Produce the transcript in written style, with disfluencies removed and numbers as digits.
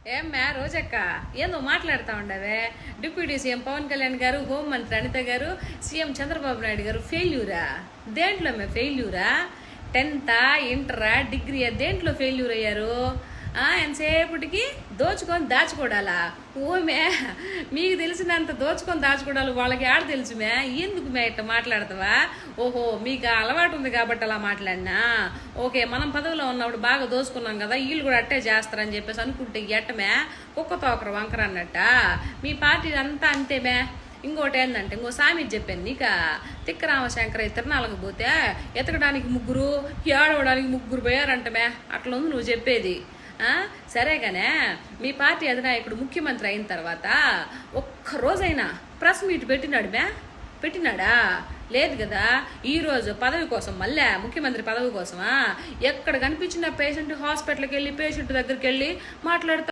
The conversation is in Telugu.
ఏమ్మా రోజక్క ఏందో మాట్లాడుతూ ఉండవే. డిప్యూటీ సీఎం పవన్ కళ్యాణ్ గారు, హోంమంత్రి అనిత గారు, సీఎం చంద్రబాబు నాయుడు గారు ఫెయిల్యూరా? దేంట్లో ఫెయిల్యూరా? 10th ఇంటరా డిగ్రీ దేంట్లో ఫెయిల్యూర్ అయ్యారు? ఎంతసేపటికి దోచుకొని దాచుకోడాలా? ఓమే మీకు తెలిసినంత దోచుకొని దాచుకోవడాలు వాళ్ళకి ఆడ తెలుసు మే. ఎందుకు మే ఇట్లా మాట్లాడతావా? ఓహో మీకు అలవాటు ఉంది కాబట్టి అలా మాట్లాడినా ఓకే. మనం పదవిలో ఉన్నప్పుడు బాగా దోచుకున్నాం కదా, వీళ్ళు కూడా అట్టే చేస్తారని చెప్పేసి అనుకుంటే ఎట్టమే కుక్కతో ఒకరు వంకర అన్నట్ట. మీ పార్టీ అంతా అంతేమే. ఇంకోటి ఏంటంటే ఇంకో సామి చెప్పాను నీక, తిక్క రామశంకర తిరణాలకు పోతే ఎతకడానికి ముగ్గురు, ఏడవడానికి ముగ్గురు పోయారంటమే. అట్లా ఉంది నువ్వు చెప్పేది. సరేగానే మీ పార్టీ అధినాయకుడు ముఖ్యమంత్రి అయిన తర్వాత ఒక్కరోజైనా ప్రెస్ మీట్ పెట్టినాడా? లేదు కదా. ఈరోజు పదవి కోసం, మళ్ళీ ముఖ్యమంత్రి పదవి కోసమా ఎక్కడ కనిపించిన పేషెంట్ హాస్పిటల్కి వెళ్ళి పేషెంట్ దగ్గరికి వెళ్ళి మాట్లాడుతూ